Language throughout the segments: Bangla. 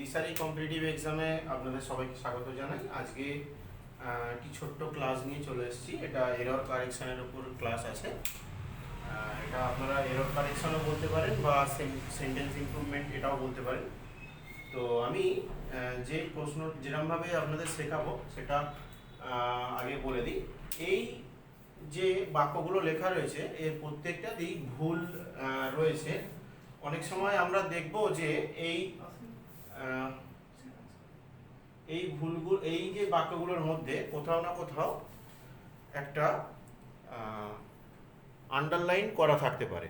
দিশারি কম্পিটিটিভ এক্সামে আপনাদের সবাইকে স্বাগত জানাই। আজকে একটি ছোট্ট ক্লাস নিয়ে চলে এসেছি। এটা এরর কারেকশনের উপর ক্লাস আছে। এটা আপনারা এরর কারেকশনও বলতে পারেন বা সেন্টেন্স ইমপ্রুভমেন্ট এটাও বলতে পারেন। তো আমি যে প্রশ্ন যেরকমভাবে আপনাদের শেখাবো সেটা আগে বলে দিই। এই যে বাক্যগুলো লেখা রয়েছে এর প্রত্যেকটাতেই ভুল রয়েছে। অনেক সময় আমরা দেখব যে এই ভুলগুলো, এই যে বাক্যগুলোর মধ্যে কোথাও না কোথাও একটা আন্ডারলাইন করা থাকতে পারে।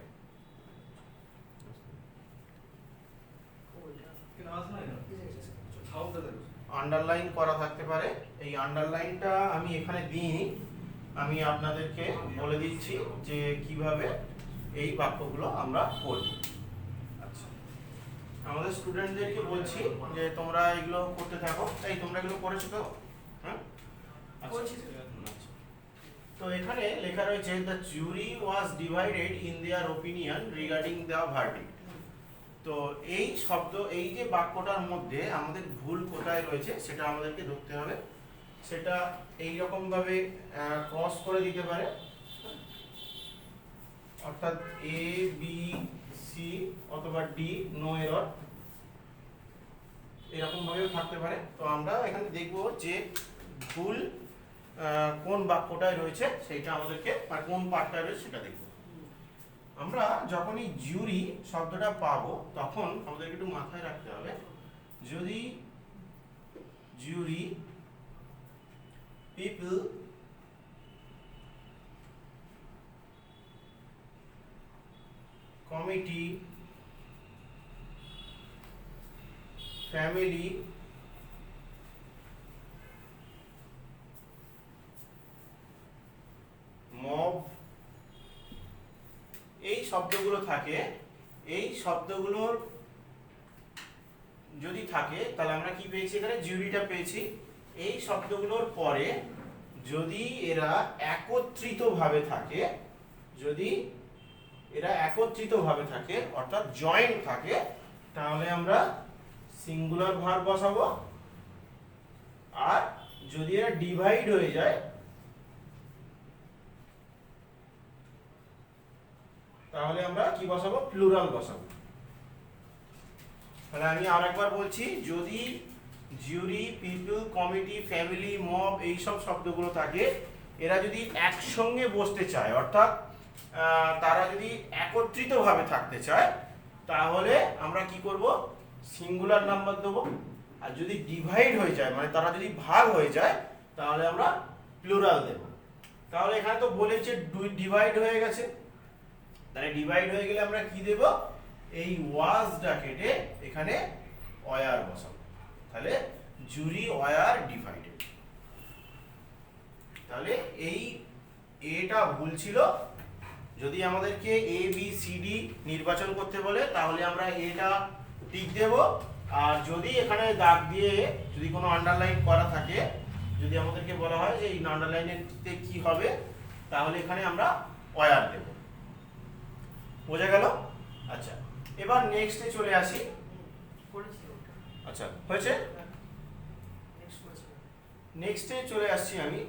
আন্ডারলাইন করা থাকতে পারে। এই আন্ডারলাইনটা আমি এখানে দিইনি, আমি আপনাদেরকে বলে দিচ্ছি যে কিভাবে এই বাক্যগুলো আমরা করব। আচ্ছা, আমাদের স্টুডেন্টদেরকে বলছি যে তোমরা এগুলো করতে থাকো। এই তোমরা এগুলো করেছো তো? হ্যাঁ, তো এখানে লেখা রয়েছে the jury was divided in their opinion regarding the verdict. তো এই শব্দ, এই যে বাক্যটার মধ্যে আমাদের ভুল কোথায় রয়েছে সেটা আমাদেরকে ধরতে হবে। সেটা এই রকম ভাবে ক্রস করে দিতে পারে, অর্থাৎ এ বি সি অথবা ডি নো এরর, এরকম ভাবেও থাকতে পারে। তো আমরা এখানে দেখব যে ভুল কোন বাক্যটায় রয়েছে সেটা আমাদেরকে, মানে কোন পার্টটায় রয়েছে সেটা দেখব। আমরা যখনই জুরি শব্দটা পাবো তখন আমাদেরকে একটু মাথায় রাখতে হবে, যদি জুরি পিপল কমিটি ফ্যামিলি মব, এই শব্দগুলো থাকে, এই শব্দগুলোর যদি থাকে তাহলে আমরা কি পেয়েছি? এখানে জুরিটা পেয়েছি। এই শব্দগুলোর পরে যদি এরা একত্রিত ভাবে থাকে, যদি এরা একত্রিত ভাবে থাকে অর্থাৎ জয়েন্ট থাকে, তাহলে আমরা সিঙ্গুলার ভার্ব বসাবো। আর যদি এরা ডিভাইড হয়ে যায় তাহলে আমরা কি বসাবো? প্লুরাল বসাবো। তাহলে আমি আরেকবার বলছি, যদি জুরি পিপল কমিটি ফ্যামিলি মব এই সব শব্দগুলো থাকে, এরা যদি একসঙ্গে বসতে চায় অর্থাৎ তারা যদি একত্রিত ভাবে থাকতে চায় তাহলে আমরা কি করব? সিঙ্গুলার নাম্বার দেবো। আর যদি ডিভাইড হয়ে যায়, মানে তারা যদি ভাগ হয়ে যায়, তাহলে আমরা প্লুরাল দেব। তাহলে এখানে তো বলেছে ডিভাইড হয়ে গেছে, তাহলে ডিভাইড হয়ে গেলে আমরা কি দেব? এই ওয়াজটা কেটে এখানে ওয়ার বসাবো। তাহলে জুরি ওয়ার ডিভাইডেড। তাহলে এই এটা ভুল ছিল। যদি আমাদেরকে এ বি সি ডি নির্বাচন করতে বলে তাহলে আমরা এটা টিক দেব। আর যদি এখানে দাগ দিয়ে যদি কোনো আন্ডারলাইন করা থাকে, যদি আমাদেরকে বলা হয় যে এই আন্ডারলাইনেতে কি হবে, তাহলে এখানে আমরা ওয়ার দেব। বোঝা গেল? আচ্ছা, এবার নেক্সটে চলে আসি। আচ্ছা, হয়েছে? নেক্সটে চলে আসছি আমি।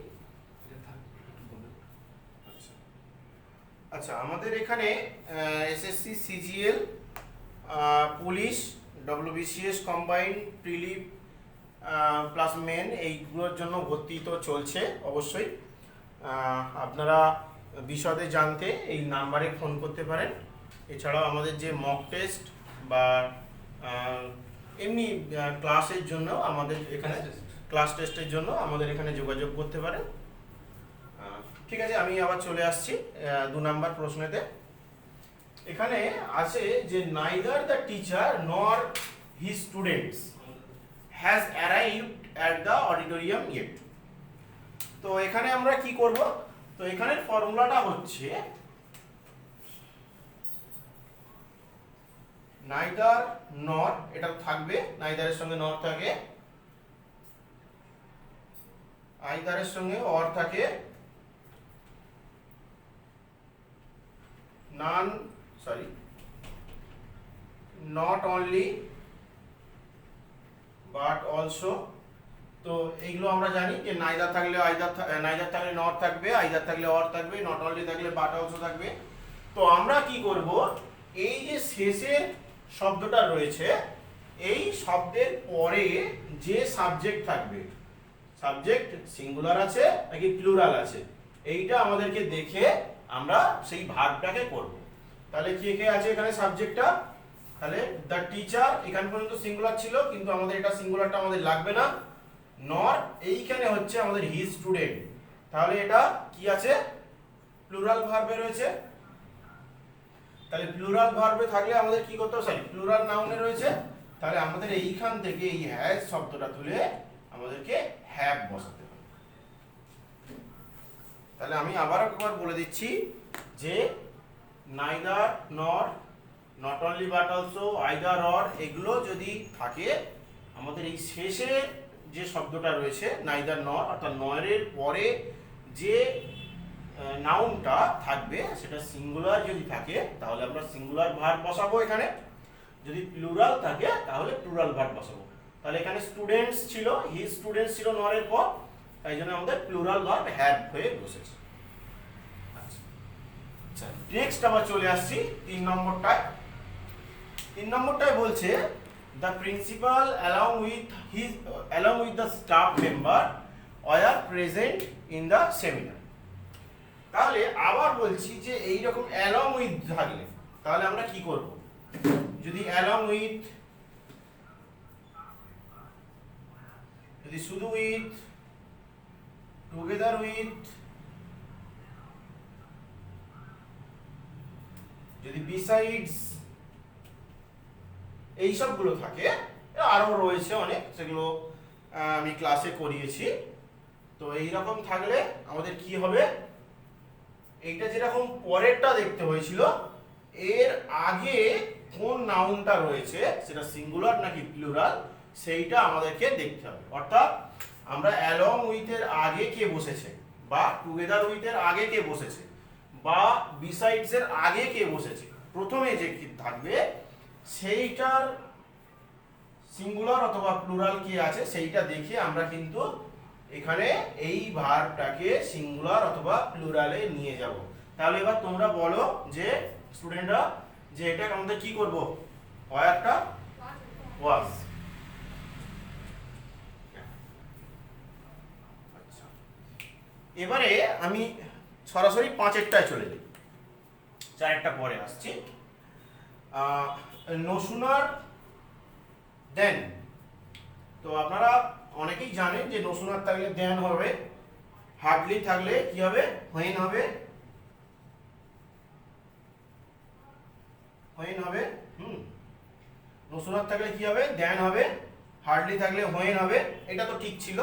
আচ্ছা, আমাদের এখানে SSC CGL police WBCS combined prelim plus main এইগুলোর জন্য ভর্তি তো চলছে। অবশ্যই আপনারা বিশদে জানতে এই নাম্বারে ফোন করতে পারেন। এছাড়াও আমাদের যে মক টেস্ট বা এমনি ক্লাসের জন্য আমাদের এখানে ক্লাস টেস্টের জন্য আমাদের এখানে যোগাযোগ করতে পারেন। ঠিক আছে, আমি আবার চলে আসছি 2 নাম্বার প্রশ্নেতে। এখানে আছে যে নাইদার দ্য টিচার নর his students has arrived at the auditorium yet. তো এখানে আমরা কি করব? তো এখানের ফর্মুলাটা হচ্ছে নাইদার নর, এটা থাকবে, নাইদারের সঙ্গে নর থাকে, আইদারের সঙ্গে অর থাকে, not only বাট অলসো। তো এইগুলো আমরা জানি যে নাইদার থাকলে নাইদার থাকলে নট থাকবে, আইদার থাকলে অর থাকবে, নট অনলি থাকলে বাট অলসো থাকবে। তো আমরা কি করব, এই যে শেষে শব্দটা রয়েছে এই শব্দের পরে যে সাবজেক্ট থাকবে, সাবজেক্ট সিঙ্গুলার আছে নাকি প্লুরাল আছে, এইটা আমাদেরকে দেখে আমরা সেই ভাগটাকে করব। তাহলে কে কে আছে এখানে সাবজেক্টটা, তাহলে দ্য টিচার এখান পর্যন্ত সিঙ্গুলার ছিল, কিন্তু আমাদের এটা সিঙ্গুলারটা আমাদের লাগবে না। নর এইখানে হচ্ছে আমাদের হি স্টুডেন্ট, তাহলে এটা কি আছে, প্লুরাল ভার্বে রয়েছে। তাহলে প্লুরাল ভার্বে থাকলে আমাদের কি করতে হবে, সরি প্লুরাল নাউনে রয়েছে, তাহলে আমাদের এইখান থেকে এই হ্যাজ শব্দটা তুলে আমাদেরকে হ্যাভ বসাতে হবে। তাহলে আমি আবার একবার বলে দিচ্ছি যে নাইদার নর, not only but also, either or, এগুলো যদি থাকে আমাদের এই শেষে যে শব্দটা রয়েছে নাইদার নর, অর্থাৎ নরের পরে যে নাউনটা থাকবে সেটা সিঙ্গুলার যদি থাকে তাহলে আমরা সিঙ্গুলার ভার্ব বসাবো এখানে, যদি প্লুরাল থাকে তাহলে প্লুরাল ভার্ব বসাবো। তাহলে এখানে স্টুডেন্টস ছিল, হি স্টুডেন্টস ছিল নরের পর, তাই জন্য আমাদের প্লুরাল ভার্ব হ্যাভ হয়ে বসেছে। আচ্ছা নেক্সট আবার চলে আসছি 3 নম্বরটায়। 3 নম্বরটায় বলছে the principal along with the staff member were present in the seminar। তাহলে আবার বলছি যে এই রকম along with থাকলে তাহলে আমরা কি করব, যদি along with, যদি শুধু with, together with, যদি besides এই সবগুলো থাকে, আরো রয়েছে অনেক, সেগুলো আমি ক্লাসে করিয়েছি। তো এই রকম থাকলে আমাদের কি হবে, এইটা যেরকম পরেরটা দেখতে হয়েছিল এর আগে কোন নাউনটা রয়েছে সেটা সিঙ্গুলার নাকি প্লুরাল সেইটা আমাদেরকে দেখতে হবে। অর্থাৎ আমরা অ্যালং উইথ এর আগে কে বসেছে, বা টুগেদার উইথ এর আগে কে বসেছে, বা বিসাইডস এর আগে কে বসেছে, প্রথমে যে কি থাকবে সেইটার সিঙ্গুলার অথবা প্লুরাল কি আছে সেইটা দেখে আমরা কিন্তু এখানে এই ভার্বটাকে সিঙ্গুলার অথবা প্লুরালে নিয়ে যাব। তাহলে এবার তোমরা বলো যে স্টুডেন্টরা যে এটা আমাদের কি করব, ওয়ারটা ওয়াজ। আচ্ছা এবারে আমি সরাসরি 5এরটায় চলে যাই, 4এরটা পরে আসছি। নো সুনার দেন, তো আপনারা অনেকেই জানেন যে নো সুনার থাকলে দেন হবে, হার্ডলি থাকলে কি হবে, হোয়েন হবে, হোয়েন হবে। নো সুনার থাকলে কি হবে, দেন হবে, হার্ডলি থাকলে হোয়েন হবে, এটা তো ঠিক ছিল।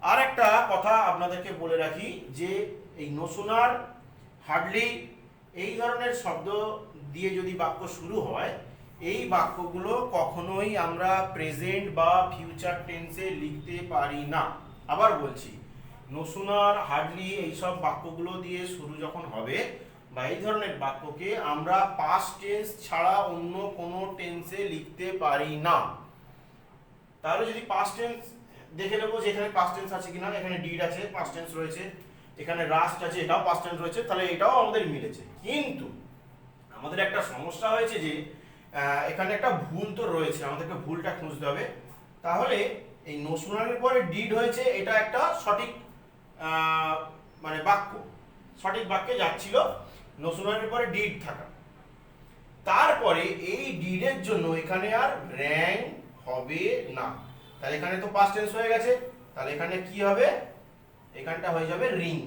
আর একটা কথা আপনাদেরকে বলে রাখি যে এই নো সুনার, হার্ডলি এই ধরনের শব্দ দিয়ে যদি বাক্য শুরু হয় এই বাক্যগুলো কখনোই আমরা প্রেজেন্ট বা ফিউচার টেন্সে লিখতে পারি না। আবার বলছি, নো সুনার, হার্ডলি এইসব বাক্যগুলো দিয়ে শুরু যখন হবে বা এই ধরনের বাক্যকে আমরা পাস্ট টেন্স ছাড়া অন্য কোনো টেন্সে লিখতে পারি না। তাহলে যদি পাস্ট টেন্স দেখে নেবো যে এখানে পাস্ট টেন্স আছে কিনা, এখানে ডিড আছে, পাস্ট টেন্স রয়েছে, এখানে রাস্ট আছে, এটাও পাস্ট টেন্স রয়েছে, তাহলে এটাও আমাদের মিলেছে। কিন্তু আমাদের একটা সমস্যা হয়েছে যে এখানে একটা ভুল তো রয়েছে, আমাদেরকে ভুলটা খুঁজতে হবে। তাহলে এই নো সুনারের পরে ডিড হয়েছে, এটা একটা সঠিক মানে বাক্য, সঠিক বাক্যে যাচ্ছিল নো সুনারের পরে ডিড থাকা। তারপরে এই ডিডের জন্য এখানে আর র্যাং হবে না, তাহলে এখানে তো পাস্ট টেন্স হয়ে গেছে, তাহলে এখানে কি হবে, এখানটা হয়ে যাবে রিং।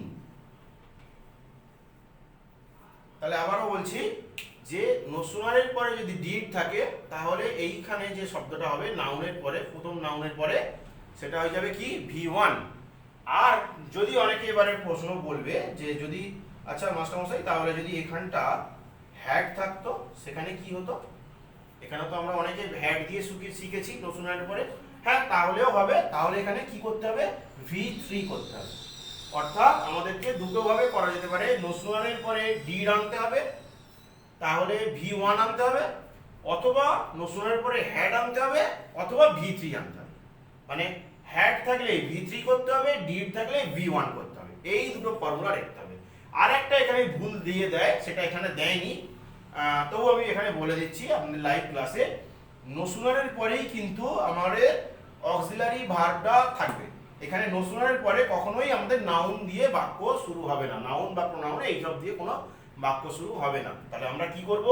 তাহলে আবারও বলছি যে নো সুনারের পরে যদি ডিড থাকে তাহলে এইখানে যে শব্দটা হবে নাউনের পরে, প্রথম নাউনের পরে, সেটা হয়ে যাবে কি V1। আর যদি অনেকে এবারে প্রশ্ন বলবে যে যদি আচ্ছা মাস্টারমশাই তাহলে যদি এখানটা হ্যাড থাকতো সেখানে কি হতো, এখানে তো আমরা অনেকে হ্যাড দিয়ে শিখেছি নো সুনারের পরে, হ্যাঁ তাহলেও হবে। তাহলে এখানে কি করতে হবে, V3 করতে হবে। অর্থাৎ আমাদেরকে দুটো ভাবে করা যেতে পারে, নো সুনারের পরে ডিড আনতে হবে, তাহলে V1 আনতে হবে, অথবা নোশনের পরে হ্যাড আনতে হবে অথবা V3 আনতে হবে। মানে হ্যাড থাকলে V3 করতে হবে, ডিড থাকলে V1 করতে হবে। এই দুটো ফর্মুলা রাখতে হবে। আর একটা এখানে ভুল দিয়ে দেয়, সেটা এখানে দেয়নি, তবু আমি এখানে বলে দিচ্ছি আপনাদের লাইভ ক্লাসে। নোশনারের পরেই কিন্তু আমাদের অক্সিলারি ভার্বটা থাকবে। এখানে নোশনারের পরে কখনোই আমাদের নাউন দিয়ে বাক্য শুরু হবে না, নাউন বা প্রোনাউন এইসব দিয়ে কোনো বাক্য শুরু হবে না। তাহলে আমরা কি করব,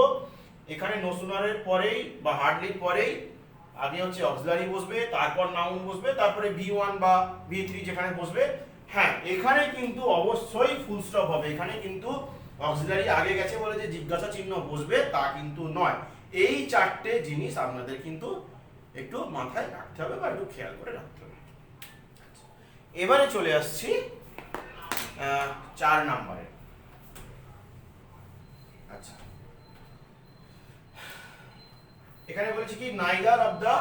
এখানে নোশনারের পরেই বা হার্ডলির পরেই আগে হচ্ছে অক্সিলারি বসবে, তারপর নাউন বসবে, তারপরে V1 বা V3 যেখানে বসবে। হ্যাঁ, এখানে কিন্তু অবশ্যই ফুল স্টপ হবে। এখানে কিন্তু অক্সিলারি আগে গেছে বলে যে জিজ্ঞাসা চিহ্ন বসবে তা কিন্তু নয়। এই চারটে জিনিস আপনাদের কিন্তু একটু মাথায় রাখতে হবে বা একটু খেয়াল করে রাখতে হবে। এবারে চলে আসছি 4 নম্বরে। আচ্ছা, এখানে বলছি কি neither of the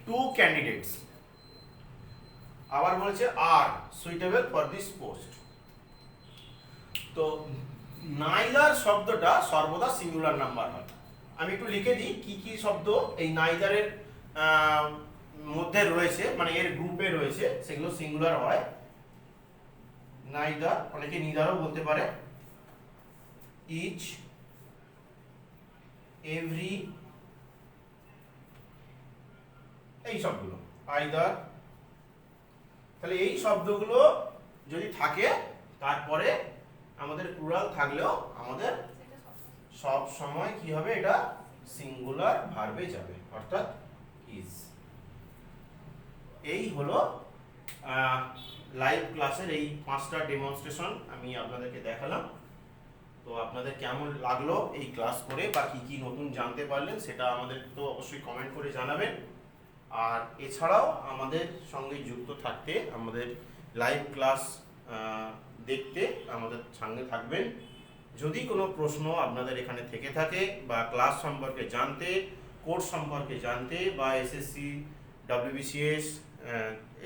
two candidates, আবার বলেছে are suitable for this post. তো নাইদার শব্দটা সর্বদা সিঙ্গুলার নাম্বার হয়। আমি একটু লিখে দিই কি কি শব্দ এই নাইদারের মধ্যে রয়েছে, মানে এর গ্রুপে রয়েছে, সেগুলো সিঙ্গুলার হয়। নাইদার, অনেকে নিদারও বলতে পারে। ইচ, এভরি, এই সবগুলো আইদার। তাহলে এই শব্দগুলো যদি থাকে তারপরে আমাদের প্লুরাল থাকলেও আমাদের সব সময় কি হবে, এটা সিঙ্গুলার ভার্বে যাবে, অর্থাৎ ইজ। এই হলো লাইভ ক্লাসের এই 5টা ডেমনস্ট্রেশন আমি আপনাদেরকে দেখালাম। তো আপনাদের কেমন লাগলো এই ক্লাস করে, বা কি কি নতুন জানতে পারলেন সেটা আমাদের তো অবশ্যই কমেন্ট করে জানাবেন। আর এছাড়াও আমাদের সঙ্গে যুক্ত থাকতে, আমাদের লাইভ ক্লাস দেখতে আমাদের সঙ্গে থাকবেন। যদি কোনো প্রশ্ন আপনাদের এখানে থেকে থাকে, বা ক্লাস সম্পর্কে জানতে, কোর্স সম্পর্কে জানতে, বা এসএসসি, WBCS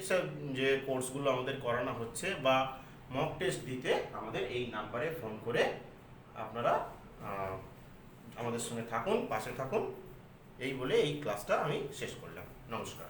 এসব যে কোর্সগুলো আমাদের করানো হচ্ছে, বা মক টেস্ট দিতে, আমাদের এই নাম্বারে ফোন করে আপনারা আমাদের সঙ্গে থাকুন, পাশে থাকুন। এই বলে এই ক্লাসটা আমি শেষ করলাম। নমস্কার।